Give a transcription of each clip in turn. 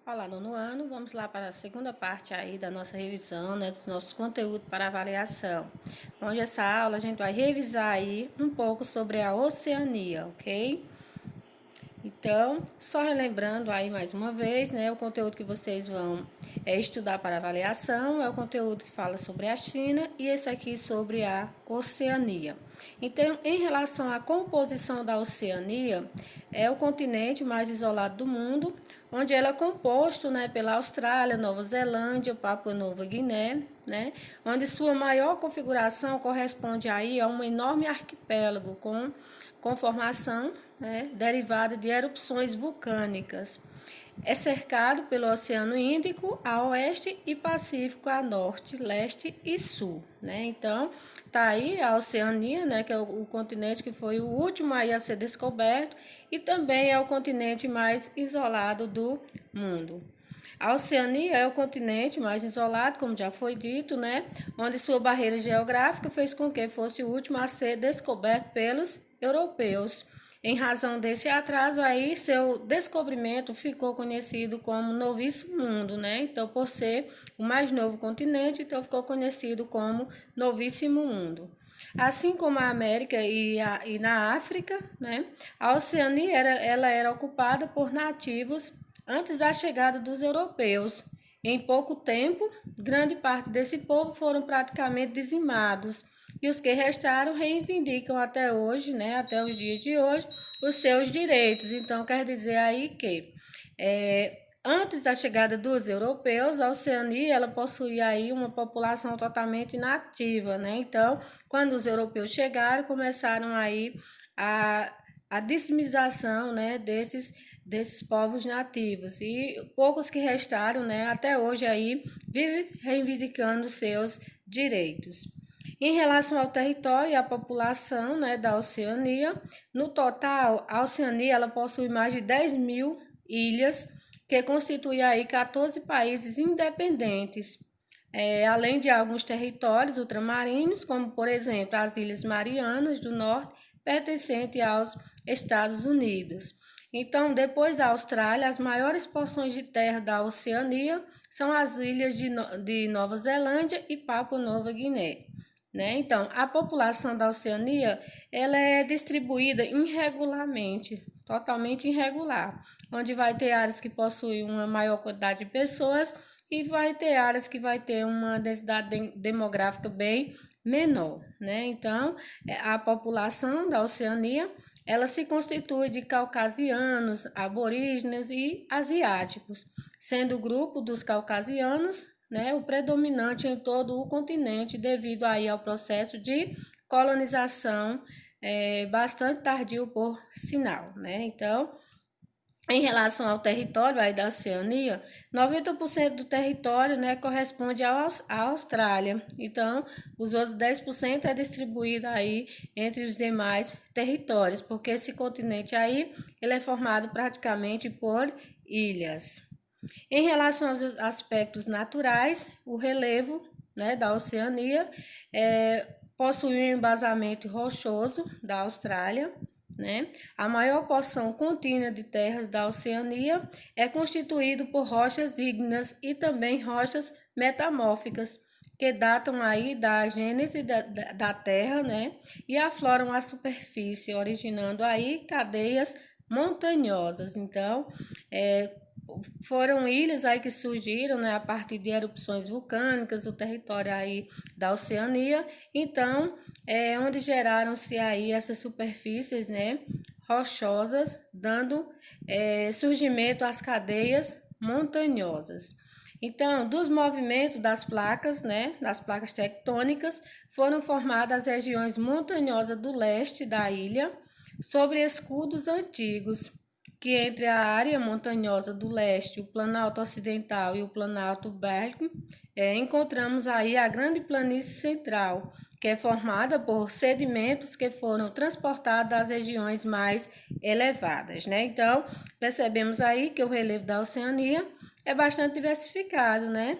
Olá, nono ano, vamos lá para a segunda parte aí da nossa revisão, né, dos nossos conteúdos para avaliação. Hoje essa aula a gente vai revisar aí um pouco sobre a Oceania, ok? Então, só relembrando aí mais uma vez, né, o conteúdo que vocês vão estudar para avaliação é o conteúdo que fala sobre a China e esse aqui sobre a Oceania. Então, em relação à composição da Oceania, é o continente mais isolado do mundo, onde ela é composto, né, pela Austrália, Nova Zelândia, Papua Nova Guiné, né, onde sua maior configuração corresponde aí a um enorme arquipélago com formação, né, derivada de erupções vulcânicas. É cercado pelo Oceano Índico a oeste e Pacífico a norte, leste e sul, né? Então, tá aí a Oceania, né, que é o continente que foi o último aí a ser descoberto e também é o continente mais isolado do mundo. A Oceania é o continente mais isolado, como já foi dito, né, onde sua barreira geográfica fez com que fosse o último a ser descoberto pelos europeus. Em razão desse atraso aí, seu descobrimento ficou conhecido como Novíssimo Mundo, né? Então, por ser o mais novo continente, então ficou conhecido como Novíssimo Mundo. Assim como a América e na África, né? A Oceania ela era ocupada por nativos antes da chegada dos europeus. Em pouco tempo, grande parte desse povo foram praticamente dizimados e os que restaram reivindicam até hoje, né, até os dias de hoje, os seus direitos. Então, quer dizer aí que antes da chegada dos europeus, a Oceania ela possuía aí uma população totalmente nativa, né? Então, quando os europeus chegaram, começaram aí a dissimização, né, desses povos nativos e poucos que restaram, né, até hoje aí vivem reivindicando seus direitos. Em relação ao território e à população, né, da Oceania, no total, a Oceania ela possui mais de 10 mil ilhas, que constituem aí 14 países independentes, além de alguns territórios ultramarinos, como, por exemplo, as Ilhas Marianas do Norte, pertencentes aos Estados Unidos. Então, depois da Austrália, as maiores porções de terra da Oceania são as ilhas de Nova Zelândia e Papua Nova Guiné. Né? Então, a população da Oceania ela é distribuída irregularmente, totalmente irregular, onde vai ter áreas que possuem uma maior quantidade de pessoas e vai ter áreas que vai ter uma densidade demográfica bem menor, né? Então, a população da Oceania ela se constitui de caucasianos, aborígenes e asiáticos, sendo o grupo dos caucasianos, né, o predominante em todo o continente devido aí ao processo de colonização bastante tardio por sinal, né? Então, em relação ao território aí da Oceania, 90% do território, né, corresponde à Austrália. Então, os outros 10% é distribuído aí entre os demais territórios, porque esse continente aí, ele é formado praticamente por ilhas. Em relação aos aspectos naturais, o relevo, né, da Oceania possui um embasamento rochoso da Austrália, né? A maior porção contínua de terras da Oceania é constituído por rochas ígneas e também rochas metamórficas, que datam aí da gênese da Terra, né? E afloram a superfície, originando aí cadeias montanhosas. Então, foram ilhas aí que surgiram, né, a partir de erupções vulcânicas do território aí da Oceania. Então, onde geraram-se aí essas superfícies, né, rochosas, dando surgimento às cadeias montanhosas. Então, dos movimentos das placas, né, das placas tectônicas, foram formadas as regiões montanhosas do leste da ilha, sobre escudos antigos, que entre a área montanhosa do leste, o Planalto Ocidental e o Planalto Bélgico, encontramos aí a Grande Planície Central, que é formada por sedimentos que foram transportados das regiões mais elevadas, né? Então, percebemos aí que o relevo da Oceania é bastante diversificado, né?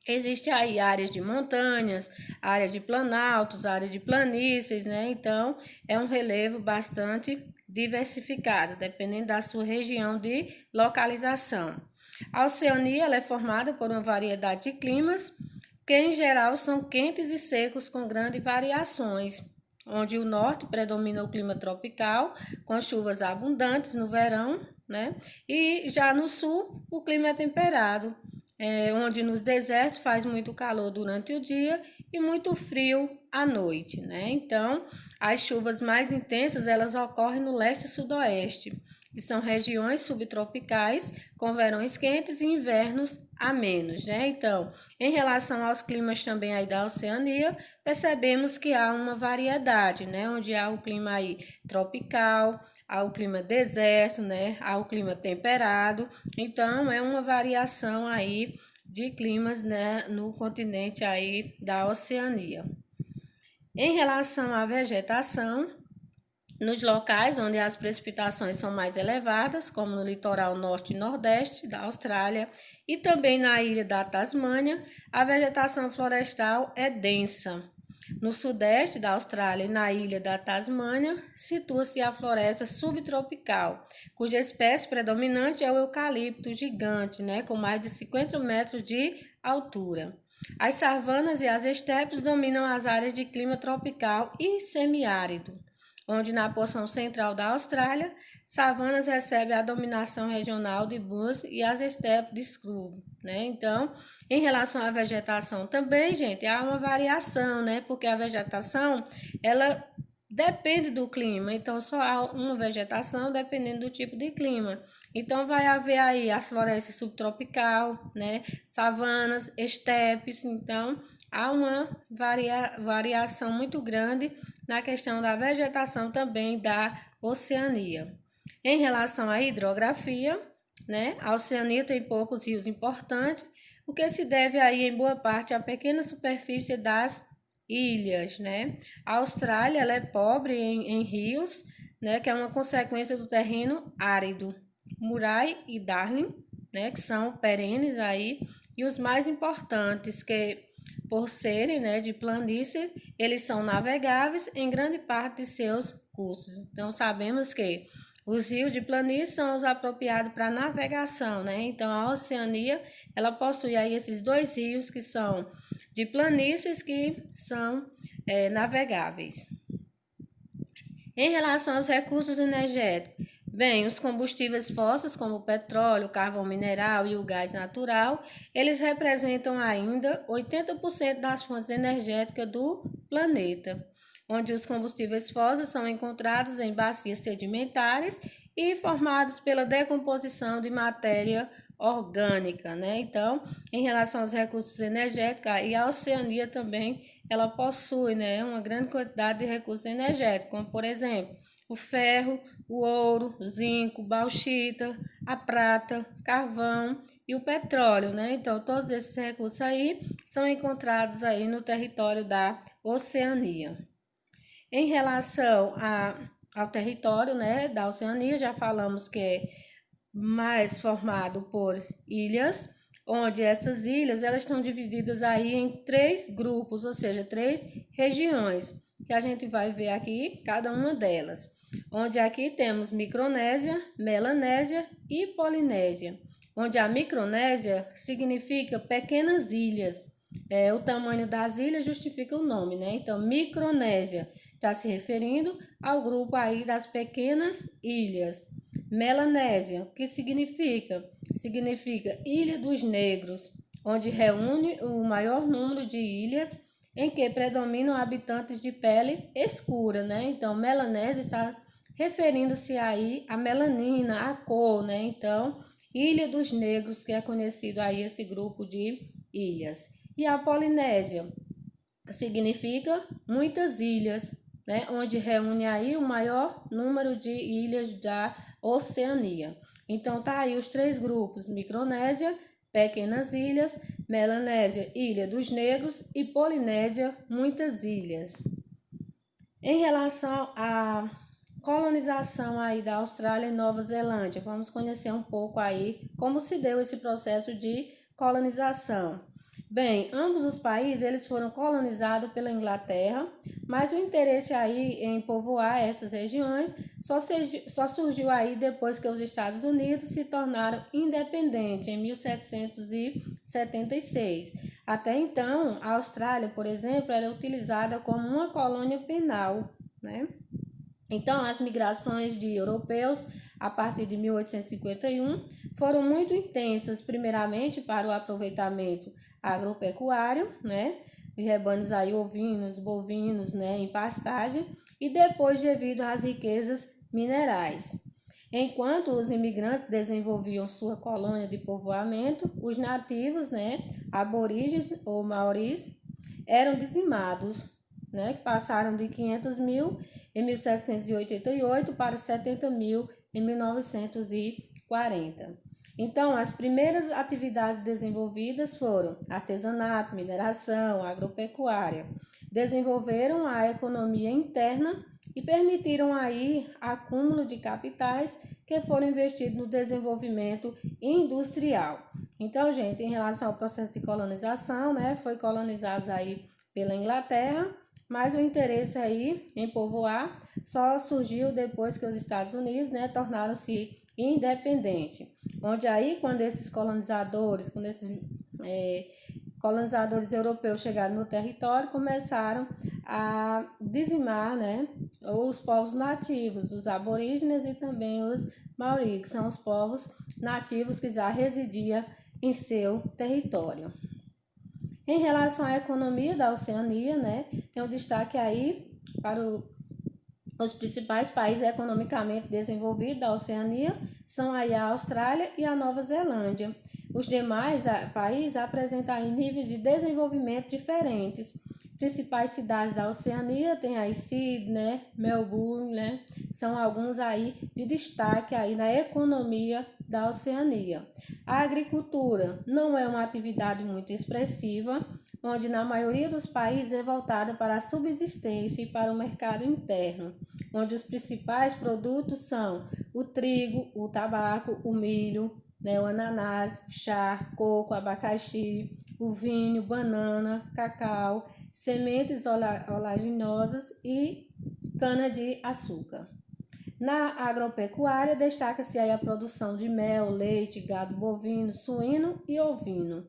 Existe aí áreas de montanhas, áreas de planaltos, áreas de planícies, né? Então, é um relevo bastante diversificado, dependendo da sua região de localização. A Oceania ela é formada por uma variedade de climas, que em geral são quentes e secos com grandes variações, onde o norte predomina o clima tropical, com chuvas abundantes no verão, né? E já no sul, o clima é temperado, onde nos desertos faz muito calor durante o dia e muito frio à noite, né? Então, as chuvas mais intensas elas ocorrem no leste e sudoeste, que são regiões subtropicais com verões quentes e invernos amenos, né? Então, em relação aos climas também aí da Oceania, percebemos que há uma variedade, né? Onde há o clima aí tropical, há o clima deserto, né? Há o clima temperado. Então, é uma variação aí de climas, né, no continente aí da Oceania. Em relação à vegetação, nos locais onde as precipitações são mais elevadas, como no litoral norte e nordeste da Austrália e também na ilha da Tasmânia, a vegetação florestal é densa. No sudeste da Austrália e na ilha da Tasmânia, situa-se a floresta subtropical, cuja espécie predominante é o eucalipto gigante, né, com mais de 50 metros de altura. As savanas e as estepes dominam as áreas de clima tropical e semiárido, onde na porção central da Austrália, savanas recebem a dominação regional de bush e as estepes de scrub, né? Então, em relação à vegetação também, gente, há uma variação, né? Porque a vegetação, ela depende do clima, então só há uma vegetação dependendo do tipo de clima. Então vai haver aí as florestas subtropical, né? Savanas, estepes, então há uma variação muito grande na questão da vegetação também da Oceania. Em relação à hidrografia, né, a Oceania tem poucos rios importantes, o que se deve aí em boa parte à pequena superfície das ilhas, né? A Austrália ela é pobre em rios, né, que é uma consequência do terreno árido. Murray e Darling, né, que são perenes aí, e os mais importantes que por serem, né, de planícies, eles são navegáveis em grande parte de seus cursos. Então sabemos que os rios de planície são os apropriados para navegação, né? Então a Oceania, ela possui aí esses dois rios que são de planícies que são navegáveis. Em relação aos recursos energéticos, bem, os combustíveis fósseis, como o petróleo, o carvão mineral e o gás natural, eles representam ainda 80% das fontes energéticas do planeta, onde os combustíveis fósseis são encontrados em bacias sedimentares e formados pela decomposição de matéria orgânica, né? Então, em relação aos recursos energéticos, e a Oceania também, ela possui, né, uma grande quantidade de recursos energéticos, como por exemplo, o ferro, o ouro, o zinco, bauxita, a prata, carvão e o petróleo, né? Então, todos esses recursos aí são encontrados aí no território da Oceania. Em relação ao território, né, da Oceania, já falamos que é mais formado por ilhas, onde essas ilhas elas estão divididas aí em três grupos, ou seja, três regiões, que a gente vai ver aqui cada uma delas. Onde aqui temos Micronésia, Melanésia e Polinésia, onde a Micronésia significa pequenas ilhas. O tamanho das ilhas justifica o nome, né? Então, Micronésia está se referindo ao grupo aí das pequenas ilhas. Melanésia, o que significa? Significa Ilha dos Negros, onde reúne o maior número de ilhas em que predominam habitantes de pele escura, né? Então, Melanésia está referindo-se aí à melanina, à cor, né? Então, Ilha dos Negros, que é conhecido aí esse grupo de ilhas. E a Polinésia significa muitas ilhas, né? Onde reúne aí o maior número de ilhas da Oceania. Então, tá aí os três grupos: Micronésia, pequenas ilhas; Melanésia, Ilha dos Negros; e Polinésia, muitas ilhas. Em relação à colonização aí da Austrália e Nova Zelândia, vamos conhecer um pouco aí como se deu esse processo de colonização. Bem, ambos os países eles foram colonizados pela Inglaterra, mas o interesse aí em povoar essas regiões só surgiu aí depois que os Estados Unidos se tornaram independentes em 1776. Até então, a Austrália, por exemplo, era utilizada como uma colônia penal, né? Então, as migrações de europeus a partir de 1851 foram muito intensas, primeiramente para o aproveitamento agropecuário, né, de rebanhos aí ovinos, bovinos, né, em pastagem, e depois devido às riquezas minerais. Enquanto os imigrantes desenvolviam sua colônia de povoamento, os nativos, né, aborígenes ou maoris, eram dizimados, né, que passaram de 500 mil em 1788 para 70 mil em 1940. Então, as primeiras atividades desenvolvidas foram artesanato, mineração, agropecuária. Desenvolveram a economia interna e permitiram aí acúmulo de capitais que foram investidos no desenvolvimento industrial. Então, gente, em relação ao processo de colonização, né, foi colonizados aí pela Inglaterra, mas o interesse aí em povoar só surgiu depois que os Estados Unidos, né, tornaram-se independentes. Onde aí, quando esses colonizadores europeus chegaram no território, começaram a dizimar, né, os povos nativos, os aborígenes e também os maoris, que são os povos nativos que já residiam em seu território. Em relação à economia da Oceania, né, tem um destaque aí para os principais países economicamente desenvolvidos da Oceania, são aí a Austrália e a Nova Zelândia. Os demais países apresentam aí níveis de desenvolvimento diferentes. Principais cidades da Oceania tem aí Sydney, Melbourne, né? São alguns aí de destaque aí na economia da Oceania. A agricultura não é uma atividade muito expressiva, onde na maioria dos países é voltada para a subsistência e para o mercado interno, onde os principais produtos são o trigo, o tabaco, o milho, né, o ananás, o chá, coco, abacaxi, o vinho, banana, cacau, sementes oleaginosas e cana-de-açúcar. Na agropecuária, destaca-se aí a produção de mel, leite, gado bovino, suíno e ovino.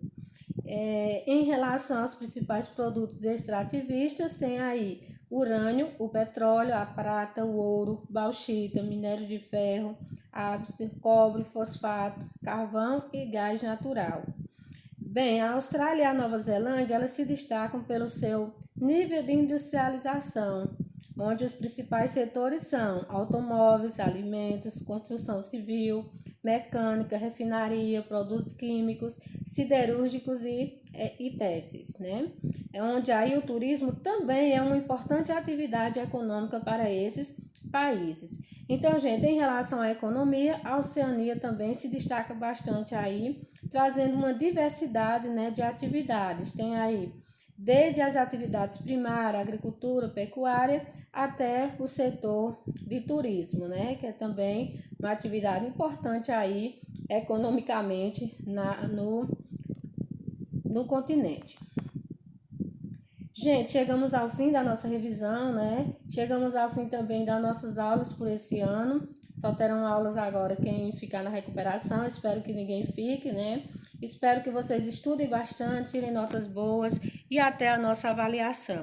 Em relação aos principais produtos extrativistas, tem aí urânio, o petróleo, a prata, o ouro, bauxita, minério de ferro, ápice, cobre, fosfatos, carvão e gás natural. Bem, a Austrália e a Nova Zelândia elas se destacam pelo seu nível de industrialização, onde os principais setores são automóveis, alimentos, construção civil, mecânica, refinaria, produtos químicos, siderúrgicos e têxteis, né? Onde aí o turismo também é uma importante atividade econômica para esses países. Então, gente, em relação à economia, a Oceania também se destaca bastante aí, trazendo uma diversidade, né, de atividades. Tem aí desde as atividades primárias, agricultura, pecuária, até o setor de turismo, né, que é também uma atividade importante aí economicamente no continente. Gente, chegamos ao fim da nossa revisão, né? Chegamos ao fim também das nossas aulas por esse ano. Só terão aulas agora quem ficar na recuperação. Espero que ninguém fique, né? Espero que vocês estudem bastante, tirem notas boas e até a nossa avaliação.